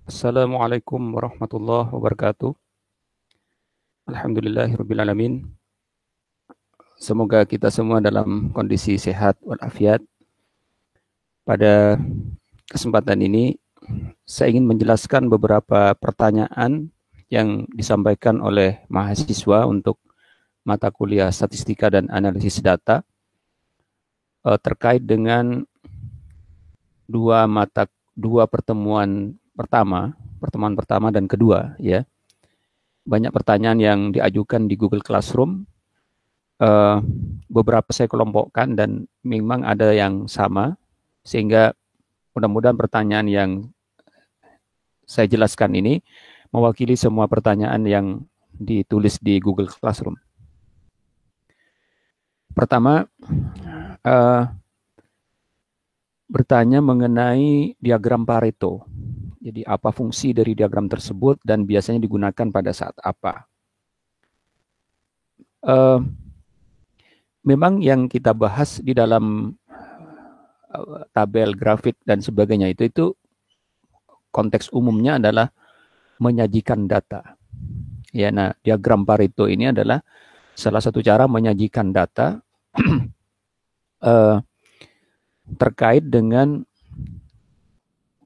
Assalamualaikum warahmatullahi wabarakatuh. Alhamdulillahirrabbilalamin. Semoga kita semua dalam kondisi sehat walafiat. Pada kesempatan ini, saya ingin menjelaskan beberapa pertanyaan yang disampaikan oleh mahasiswa untuk mata kuliah statistika dan analisis data terkait dengan dua pertemuan pertama dan kedua, ya. Banyak pertanyaan yang diajukan di Google Classroom. Beberapa saya kelompokkan dan memang ada yang sama, sehingga mudah-mudahan pertanyaan yang saya jelaskan ini mewakili semua pertanyaan yang ditulis di Google Classroom. Pertama, bertanya mengenai diagram Pareto. Jadi apa fungsi dari diagram tersebut dan biasanya digunakan pada saat apa? Memang yang kita bahas di dalam tabel grafik dan sebagainya itu konteks umumnya adalah menyajikan data. Ya, nah diagram Pareto ini adalah salah satu cara menyajikan data terkait dengan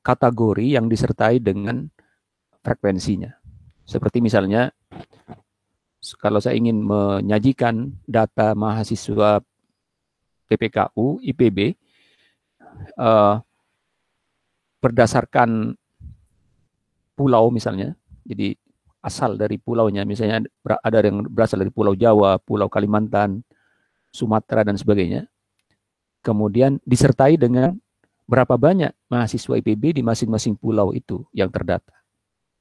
kategori yang disertai dengan frekuensinya. Seperti misalnya, kalau saya ingin menyajikan data mahasiswa PPKU, IPB, berdasarkan pulau misalnya, jadi asal dari pulaunya, misalnya ada yang berasal dari Pulau Jawa, Pulau Kalimantan, Sumatera, dan sebagainya. Kemudian disertai dengan berapa banyak mahasiswa IPB di masing-masing pulau itu yang terdata.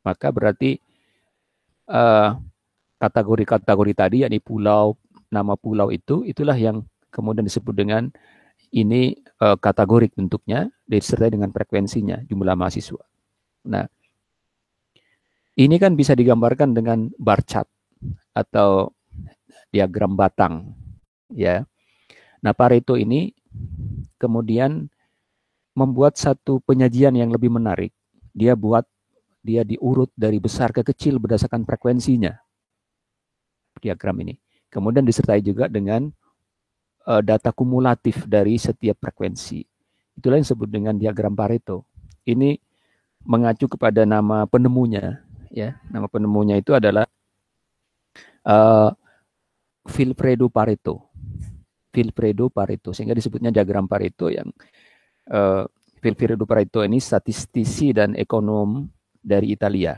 Maka berarti kategori-kategori tadi, yakni pulau, nama pulau itulah yang kemudian disebut dengan ini kategorik bentuknya, disertai dengan frekuensinya, jumlah mahasiswa. Nah, ini kan bisa digambarkan dengan bar chart atau diagram batang, ya. Nah, Pareto ini kemudian membuat satu penyajian yang lebih menarik. Dia diurut dari besar ke kecil berdasarkan frekuensinya, diagram ini. Kemudian disertai juga dengan data kumulatif dari setiap frekuensi. Itulah yang disebut dengan diagram Pareto. Ini mengacu kepada nama penemunya, ya. Nama penemunya itu adalah Vilfredo Pareto. Vilfredo Pareto, sehingga disebutnya diagram Pareto. Yang Vilfredo Pareto ini statistisi dan ekonom dari Italia.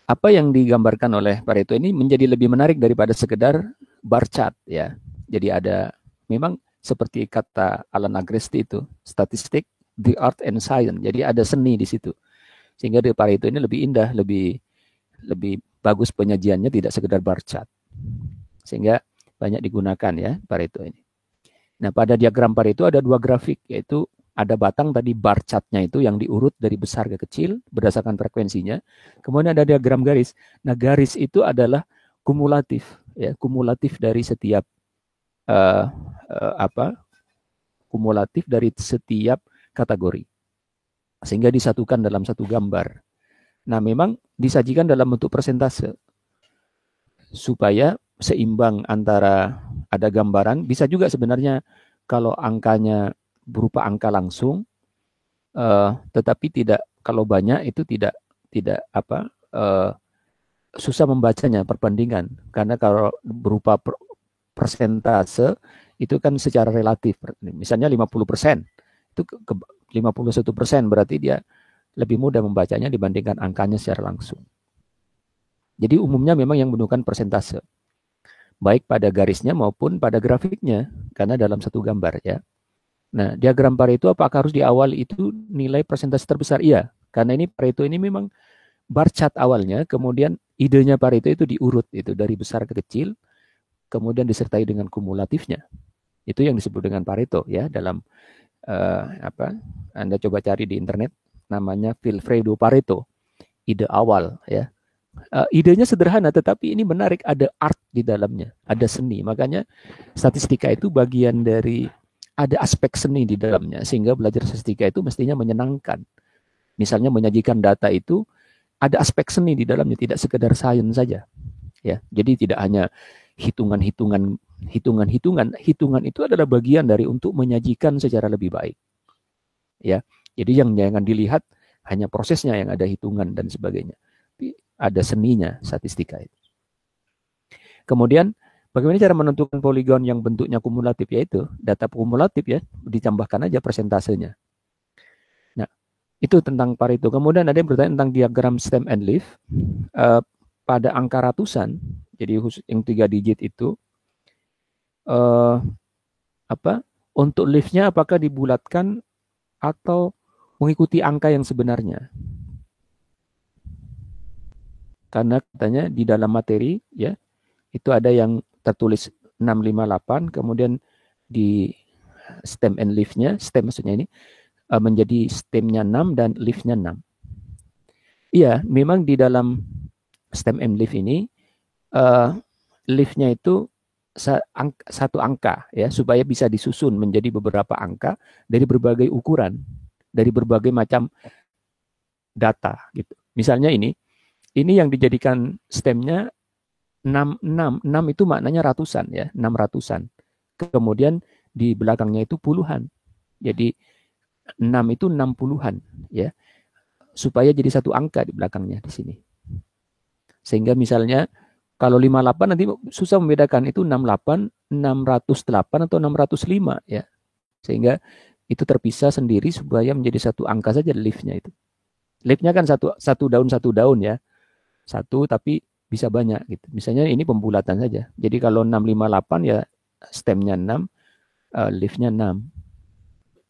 Apa yang digambarkan oleh Pareto ini menjadi lebih menarik daripada sekedar bar chart, ya. Jadi ada memang seperti kata Alan Agresti itu, statistik, the art and science. Jadi ada seni di situ. Sehingga di Pareto ini lebih indah, lebih bagus penyajiannya, tidak sekedar bar chart. Sehingga banyak digunakan, ya, Pareto ini. Nah, pada diagram Pareto ada dua grafik, yaitu ada batang tadi bar chart-nya itu yang diurut dari besar ke kecil berdasarkan frekuensinya. Kemudian ada diagram garis. Nah, garis itu adalah kumulatif, ya, kumulatif dari setiap kumulatif dari setiap kategori, sehingga disatukan dalam satu gambar. Nah, memang disajikan dalam bentuk persentase supaya seimbang antara ada gambaran. Bisa juga sebenarnya kalau angkanya berupa angka langsung, tetapi tidak, kalau banyak itu tidak susah membacanya perbandingan, karena kalau berupa persentase itu kan secara relatif. Misalnya 50%, itu 51% berarti dia lebih mudah membacanya dibandingkan angkanya secara langsung. Jadi umumnya memang yang menggunakan persentase, baik pada garisnya maupun pada grafiknya, karena dalam satu gambar, ya. Nah, diagram Pareto apakah harus di awal itu nilai persentase terbesar? Iya, karena ini Pareto ini memang bar chart awalnya, kemudian idenya Pareto itu diurut itu dari besar ke kecil, kemudian disertai dengan kumulatifnya. Itu yang disebut dengan Pareto, ya, dalam Anda coba cari di internet, namanya Vilfredo Pareto, ide awal, ya. Idenya sederhana, tetapi ini menarik, ada art di dalamnya, ada seni. Makanya statistika itu bagian dari ada aspek seni di dalamnya, sehingga belajar statistika itu mestinya menyenangkan. Misalnya menyajikan data itu ada aspek seni di dalamnya, tidak sekedar sains saja. Ya, jadi tidak hanya hitungan-hitungan, hitungan itu adalah bagian dari untuk menyajikan secara lebih baik. Ya, jadi yang jangan dilihat hanya prosesnya yang ada hitungan dan sebagainya, tapi ada seninya statistika itu. Kemudian bagaimana cara menentukan poligon yang bentuknya kumulatif, yaitu data kumulatif ya, ditambahkan aja persentasenya. Nah, itu tentang Pareto. Kemudian ada yang bertanya tentang diagram stem and leaf. Pada angka ratusan, jadi yang 3 digit itu, untuk leaf-nya apakah dibulatkan atau mengikuti angka yang sebenarnya? Karena katanya di dalam materi ya, itu ada yang tertulis 658, kemudian di stem and leaf-nya, stem maksudnya ini, menjadi stemnya 6 dan leaf-nya 6. Iya, memang di dalam stem and leaf ini, leaf-nya itu satu angka ya, supaya bisa disusun menjadi beberapa angka dari berbagai ukuran, dari berbagai macam data gitu. Misalnya ini yang dijadikan stemnya 6 itu maknanya ratusan ya, 600-an. Kemudian di belakangnya itu puluhan. Jadi 6 itu 60-an ya. Supaya jadi satu angka di belakangnya di sini. Sehingga misalnya kalau 58 nanti susah membedakan itu 68, 608 atau 605 ya. Sehingga itu terpisah sendiri supaya menjadi satu angka saja leaf-nya itu. Leaf-nya kan satu daun ya. Satu tapi bisa banyak gitu. Misalnya ini pembulatan saja. Jadi kalau 658 ya stemnya 6, leaf-nya 6.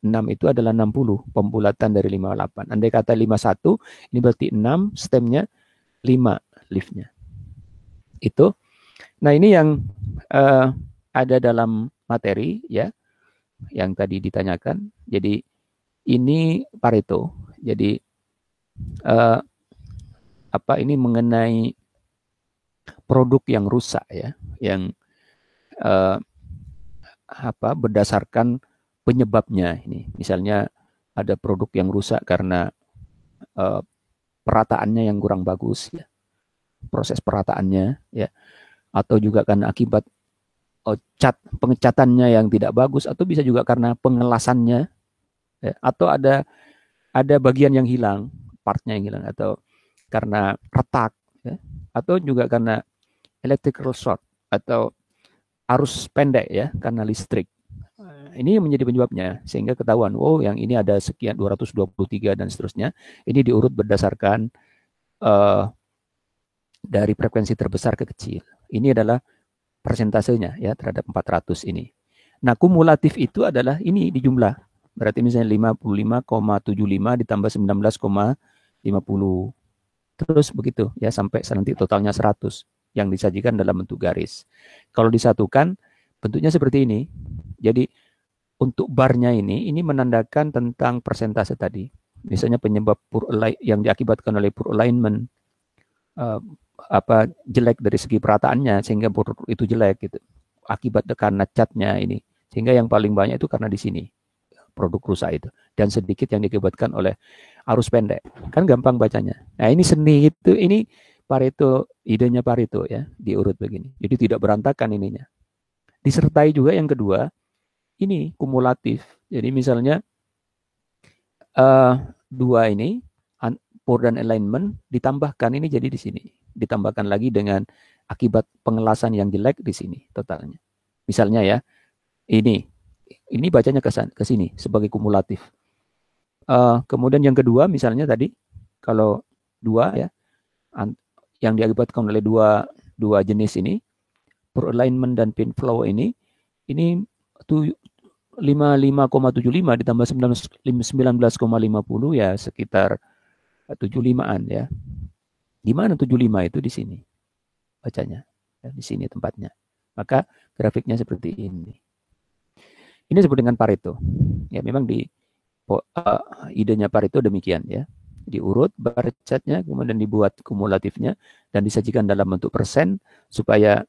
6 itu adalah 60, pembulatan dari 58. Andai kata 51, ini berarti 6, stemnya 5, leaf-nya. Itu. Nah, ini yang ada dalam materi ya, yang tadi ditanyakan. Jadi ini Pareto. Jadi ini mengenai produk yang rusak ya, yang berdasarkan penyebabnya ini. Misalnya ada produk yang rusak karena perataannya yang kurang bagus ya, proses perataannya ya, atau juga karena akibat pengecatannya yang tidak bagus, atau bisa juga karena pengelasannya ya, atau ada bagian yang hilang, partnya yang hilang, atau karena retak ya, atau juga karena electrical short atau arus pendek ya, karena listrik. Ini yang menjadi penyebabnya, sehingga ketahuan, yang ini ada sekian 223 dan seterusnya. Ini diurut berdasarkan dari frekuensi terbesar ke kecil. Ini adalah persentasenya ya terhadap 400 ini. Nah, kumulatif itu adalah ini di jumlah. Berarti misalnya 55,75 ditambah 19,50. Terus begitu ya sampai nanti totalnya 100 yang disajikan dalam bentuk garis. Kalau disatukan bentuknya seperti ini. Jadi untuk barnya ini menandakan tentang persentase tadi. Misalnya penyebab yang diakibatkan oleh poor alignment, jelek dari segi perataannya sehingga produk itu jelek gitu. Akibat karena catnya ini. Sehingga yang paling banyak itu karena di sini produk rusak itu, dan sedikit yang diakibatkan oleh arus pendek. Kan gampang bacanya. Nah, ini seni itu, ini Pareto, idenya Pareto ya, diurut begini. Jadi tidak berantakan ininya. Disertai juga yang kedua, ini kumulatif. Jadi misalnya dua ini poor dan alignment ditambahkan ini jadi di sini. Ditambahkan lagi dengan akibat pengelasan yang jelek di sini totalnya. Misalnya ya, ini bacanya ke sini sebagai kumulatif. Kemudian yang kedua misalnya tadi kalau dua ya, yang diakibatkan oleh dua jenis ini, poor alignment dan pin flow ini 55,75 ditambah 19,50 ya sekitar 75-an ya. Di mana 75 itu? Di sini bacanya. Ya, di sini tempatnya. Maka grafiknya seperti ini. Ini disebut dengan Pareto. Ya, memang di idenya Pareto demikian ya. Diurut bar chartnya, kemudian dibuat kumulatifnya dan disajikan dalam bentuk persen supaya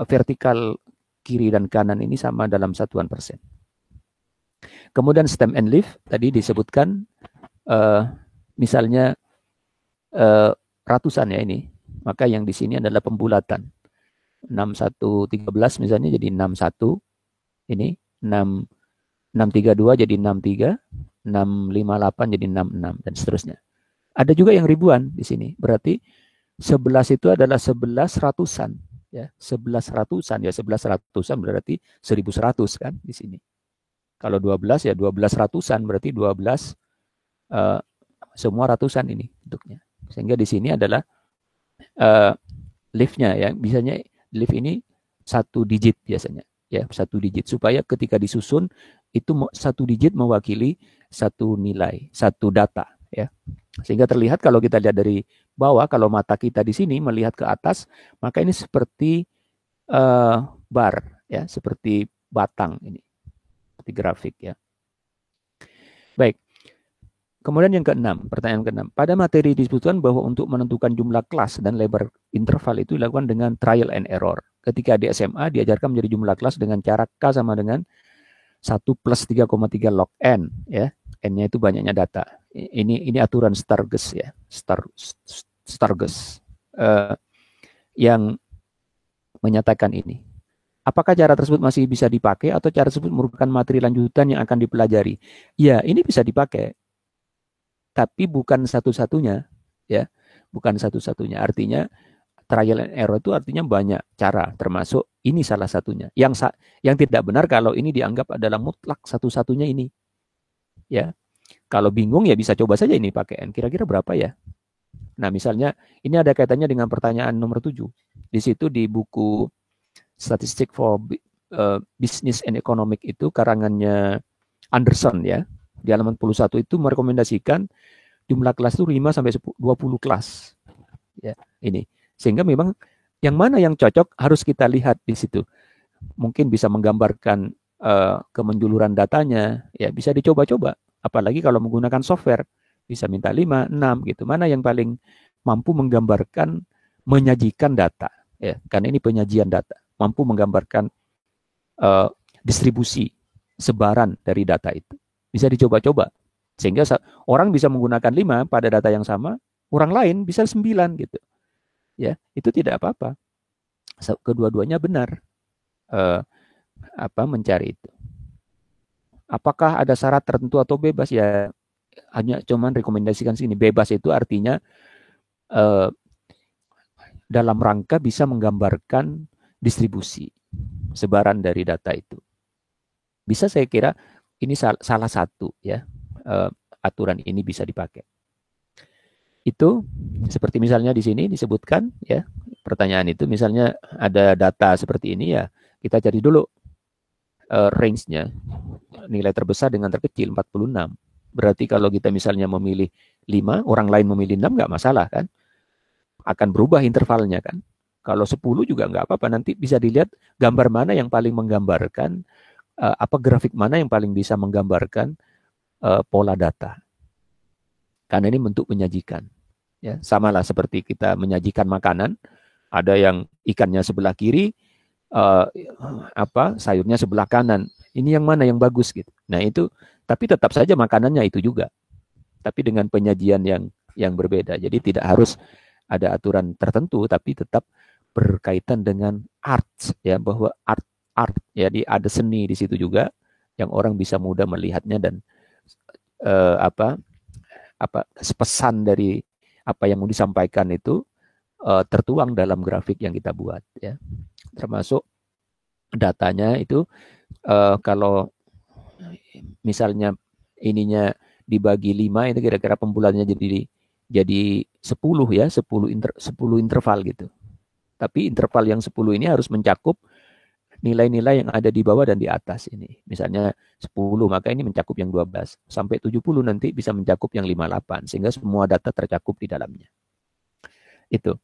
vertikal kiri dan kanan ini sama dalam satuan persen. Kemudian stem and leaf tadi disebutkan misalnya ratusan ya ini, maka yang di sini adalah pembulatan. 6113 misalnya jadi 61, ini 632 jadi 63, 658 jadi 66 dan seterusnya. Ada juga yang ribuan di sini. Berarti 11 itu adalah 11 ratusan ya. 11 ratusan ya, 11 ratusan berarti 1100 kan di sini. Kalau 12 ya 12 ratusan berarti 12 semua ratusan ini bentuknya. Sehingga di sini adalah leaf-nya ya. Biasanya leaf ini 1 digit biasanya ya, 1 digit supaya ketika disusun itu 1 digit mewakili 1 nilai, 1 data ya. Sehingga terlihat kalau kita lihat dari bawah, kalau mata kita di sini melihat ke atas, maka ini seperti bar ya, seperti batang ini, seperti grafik ya. Baik. Kemudian yang keenam, pertanyaan keenam. Pada materi disebutkan bahwa untuk menentukan jumlah kelas dan lebar interval itu dilakukan dengan trial and error. Ketika di SMA diajarkan menjadi jumlah kelas dengan cara K sama dengan 1 plus 3,3 log N ya. N-nya itu banyaknya data. Ini aturan Stargess ya. Stargess yang menyatakan ini. Apakah cara tersebut masih bisa dipakai atau cara tersebut merupakan materi lanjutan yang akan dipelajari? Ya, ini bisa dipakai. Tapi bukan satu-satunya ya, bukan satu-satunya. Artinya trial and error itu artinya banyak cara, termasuk ini salah satunya. Yang tidak benar kalau ini dianggap adalah mutlak satu-satunya ini. Ya. Kalau bingung ya bisa coba saja ini pakai N. Kira-kira berapa ya? Nah, misalnya ini ada kaitannya dengan pertanyaan nomor 7. Di situ di buku Statistic for Business and Economic itu karangannya Anderson ya. Di halaman 41 itu merekomendasikan jumlah kelas itu 5 sampai 20 kelas. Ya, ini. Sehingga memang yang mana yang cocok harus kita lihat di situ. Mungkin bisa menggambarkan kemenjuluran datanya, ya bisa dicoba-coba. Apalagi kalau menggunakan software, bisa minta 5, 6 gitu. Mana yang paling mampu menggambarkan, menyajikan data, ya. Karena ini penyajian data, mampu menggambarkan distribusi, sebaran dari data itu. Bisa dicoba-coba. Sehingga orang bisa menggunakan 5 pada data yang sama, orang lain bisa 9 gitu. Ya, itu tidak apa-apa. Kedua-duanya benar mencari itu. Apakah ada syarat tertentu atau bebas? Ya, hanya cuman rekomendasikan sini. Bebas itu artinya dalam rangka bisa menggambarkan distribusi, sebaran dari data itu. Bisa saya kira ini salah satu ya, aturan ini bisa dipakai. Itu seperti misalnya di sini disebutkan ya, pertanyaan itu misalnya ada data seperti ini ya, kita cari dulu range-nya, nilai terbesar dengan terkecil 46. Berarti kalau kita misalnya memilih 5, orang lain memilih 6 nggak masalah kan? Akan berubah intervalnya kan? Kalau 10 juga nggak apa-apa, nanti bisa dilihat gambar mana yang paling menggambarkan, grafik mana yang paling bisa menggambarkan pola data. Karena ini bentuk penyajikan. Ya, samalah seperti kita menyajikan makanan, ada yang ikannya sebelah kiri, sayurnya sebelah kanan. Ini yang mana yang bagus gitu. Nah itu, tapi tetap saja makanannya itu juga, tapi dengan penyajian yang berbeda. Jadi tidak harus ada aturan tertentu, tapi tetap berkaitan dengan art ya, bahwa art jadi ada seni di situ juga yang orang bisa mudah melihatnya dan pesan dari apa yang mau disampaikan itu tertuang dalam grafik yang kita buat ya, termasuk datanya itu kalau misalnya ininya dibagi 5 itu kira-kira pembulannya jadi 10 ya, 10 interval gitu. Tapi interval yang 10 ini harus mencakup nilai-nilai yang ada di bawah dan di atas ini. Misalnya 10, maka ini mencakup yang 12. Sampai 70 nanti bisa mencakup yang 58. Sehingga semua data tercakup di dalamnya. Itu.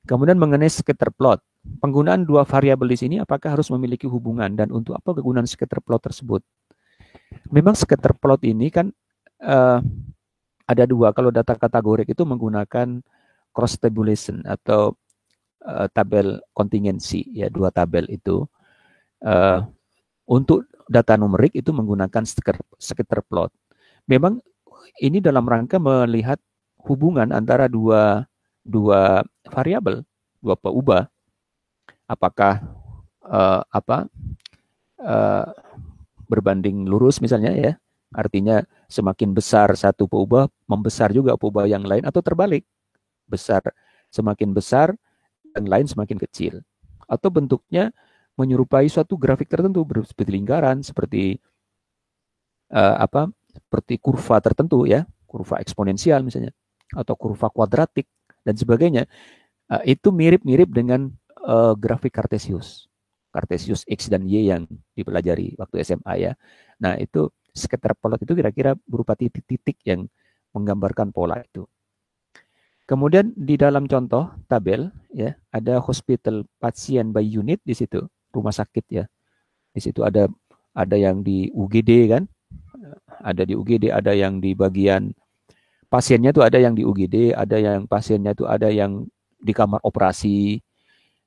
Kemudian mengenai scatter plot. Penggunaan dua variabel di sini apakah harus memiliki hubungan dan untuk apa kegunaan scatter plot tersebut? Memang scatter plot ini kan ada dua. Kalau data kategorik itu menggunakan cross tabulation atau tabel kontingensi ya, dua tabel itu. Untuk data numerik itu menggunakan scatter plot. Memang ini dalam rangka melihat hubungan antara dua variabel, dua peubah. Apakah berbanding lurus misalnya ya, artinya semakin besar satu peubah membesar juga peubah yang lain, atau terbalik, semakin besar yang lain semakin kecil, atau bentuknya menyerupai suatu grafik tertentu seperti lingkaran, seperti seperti kurva tertentu ya, kurva eksponensial misalnya, atau kurva kuadratik dan sebagainya. Itu mirip-mirip dengan grafik Cartesius X dan Y yang dipelajari waktu SMA ya. Nah, itu scatter plot itu kira-kira berupa titik-titik yang menggambarkan pola itu. Kemudian di dalam contoh tabel ya, ada hospital pasien by unit di situ, rumah sakit ya. Di situ ada yang di UGD kan? Ada di UGD, ada yang di bagian pasiennya tuh ada yang di UGD, ada yang pasiennya tuh ada yang di kamar operasi,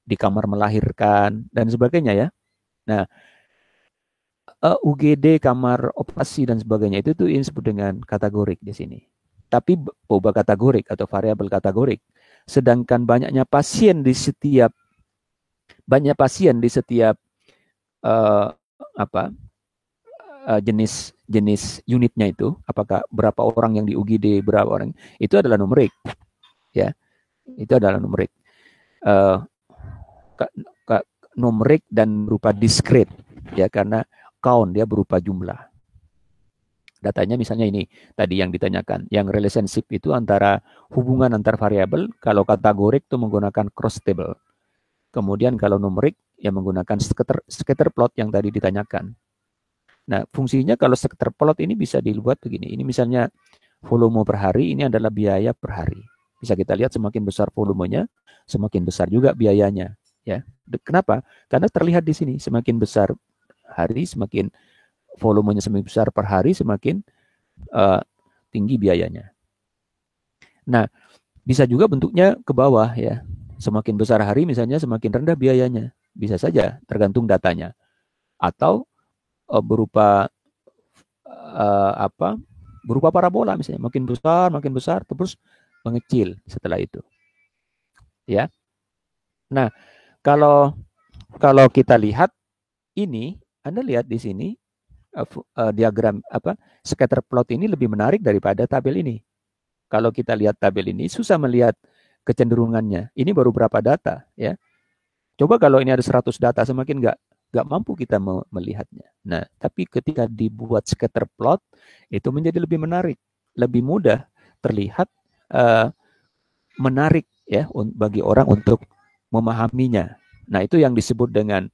di kamar melahirkan dan sebagainya ya. Nah, UGD, kamar operasi dan sebagainya itu tuh disebut dengan kategorik di sini. Tapi peubah kategorik atau variabel kategorik. Sedangkan banyaknya pasien di setiap jenis unitnya itu, apakah berapa orang yang di UGD, berapa orang, itu adalah numerik ya, itu adalah numerik. Numerik dan berupa discrete ya, karena count dia berupa jumlah. Datanya misalnya ini tadi yang ditanyakan, yang relationship itu antara hubungan antar variabel. Kalau kategorik itu menggunakan cross table. Kemudian kalau numerik ya menggunakan scatter plot yang tadi ditanyakan. Nah, fungsinya kalau scatter plot ini bisa dibuat begini. Ini misalnya volume per hari, ini adalah biaya per hari. Bisa kita lihat semakin besar volumenya, semakin besar juga biayanya. Ya, kenapa? Karena terlihat di sini semakin besar hari, semakin volumenya semakin besar per hari, semakin tinggi biayanya. Nah, bisa juga bentuknya ke bawah ya. Semakin besar hari misalnya semakin rendah biayanya. Bisa saja tergantung datanya. Atau berupa berupa parabola misalnya, makin besar terus mengecil setelah itu. Ya. Nah, kalau kita lihat ini, Anda lihat di sini diagram scatter plot ini lebih menarik daripada tabel ini. Kalau kita lihat tabel ini susah melihat kecenderungannya. Ini baru berapa data ya. Coba kalau ini ada 100 data, semakin nggak mampu kita melihatnya. Nah, tapi ketika dibuat scatter plot itu menjadi lebih menarik, lebih mudah terlihat, menarik ya bagi orang untuk memahaminya. Nah, itu yang disebut dengan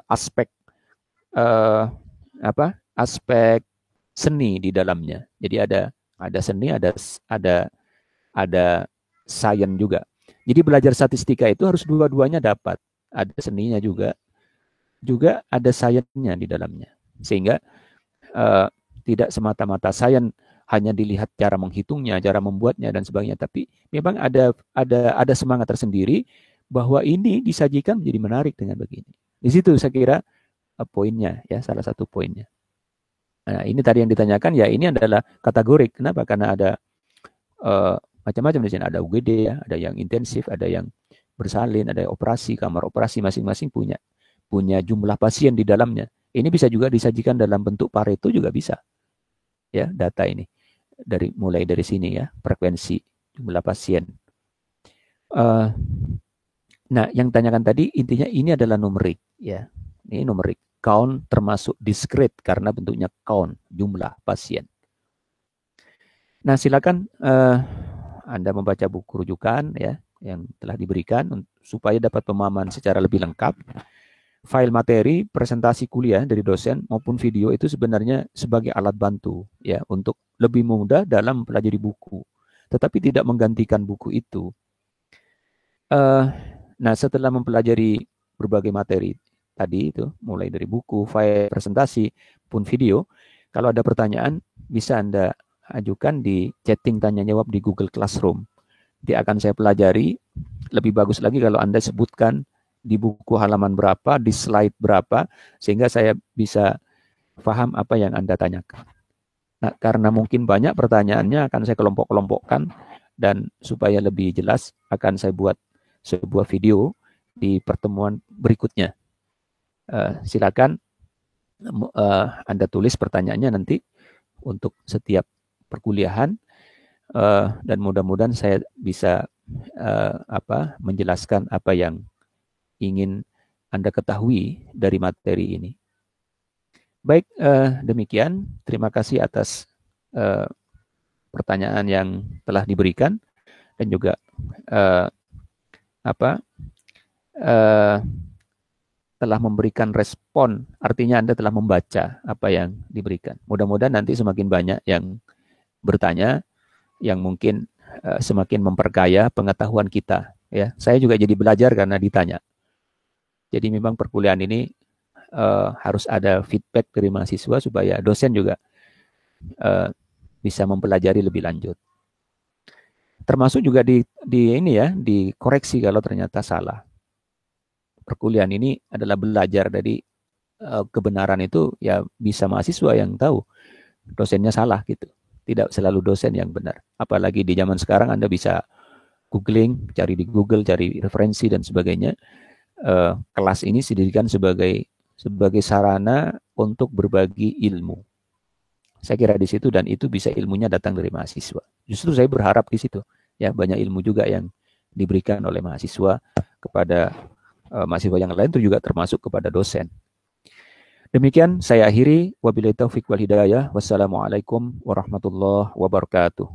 aspek aspek seni di dalamnya. Jadi ada seni, ada sains juga. Jadi belajar statistika itu harus dua-duanya dapat. Ada seninya juga ada sainsnya di dalamnya. Sehingga tidak semata-mata sains hanya dilihat cara menghitungnya, cara membuatnya dan sebagainya, tapi memang ada semangat tersendiri bahwa ini disajikan menjadi menarik dengan begini. Di situ saya kira poinnya ya, salah satu poinnya. Nah, ini tadi yang ditanyakan ya, ini adalah kategorik. Kenapa? Karena ada macam-macam di sini. Ada UGD ya, ada yang intensif, ada yang bersalin, ada operasi, kamar operasi, masing-masing punya jumlah pasien di dalamnya. Ini bisa juga disajikan dalam bentuk Pareto juga bisa. Ya, data ini mulai dari sini ya, frekuensi jumlah pasien. Nah, yang tanyakan tadi intinya ini adalah numerik ya. Ini numerik. Count termasuk discrete karena bentuknya count, jumlah pasien. Nah, silakan Anda membaca buku rujukan ya yang telah diberikan supaya dapat pemahaman secara lebih lengkap. File materi, presentasi kuliah dari dosen maupun video itu sebenarnya sebagai alat bantu ya untuk lebih mudah dalam mempelajari buku, tetapi tidak menggantikan buku itu. Nah, setelah mempelajari berbagai materi tadi itu, mulai dari buku, file, presentasi, pun video, kalau ada pertanyaan bisa Anda ajukan di chatting tanya jawab di Google Classroom. Dia akan saya pelajari. Lebih bagus lagi kalau Anda sebutkan di buku halaman berapa, di slide berapa, sehingga saya bisa paham apa yang Anda tanyakan. Nah, karena mungkin banyak pertanyaannya akan saya kelompok-kelompokkan, dan supaya lebih jelas akan saya buat sebuah video di pertemuan berikutnya. Silakan Anda tulis pertanyaannya nanti untuk setiap perkuliahan, dan mudah-mudahan saya bisa menjelaskan apa yang ingin Anda ketahui dari materi ini. Baik, demikian. Terima kasih atas pertanyaan yang telah diberikan, dan juga telah memberikan respon, artinya Anda telah membaca apa yang diberikan. Mudah-mudahan nanti semakin banyak yang bertanya, yang mungkin semakin memperkaya pengetahuan kita. Ya, saya juga jadi belajar karena ditanya. Jadi memang perkuliahan ini harus ada feedback dari mahasiswa supaya dosen juga bisa mempelajari lebih lanjut. Termasuk juga dikoreksi kalau ternyata salah. Perkuliahan ini adalah belajar dari kebenaran itu, ya bisa mahasiswa yang tahu dosennya salah gitu. Tidak selalu dosen yang benar. Apalagi di zaman sekarang Anda bisa googling, cari di Google, cari referensi dan sebagainya. Kelas ini didirikan sebagai sarana untuk berbagi ilmu. Saya kira di situ, dan itu bisa ilmunya datang dari mahasiswa. Justru saya berharap di situ, ya banyak ilmu juga yang diberikan oleh mahasiswa kepada mahasiswa yang lain, itu juga termasuk kepada dosen. Demikian saya akhiri. Wabillahi taufiq wal hidayah. Wassalamualaikum warahmatullahi wabarakatuh.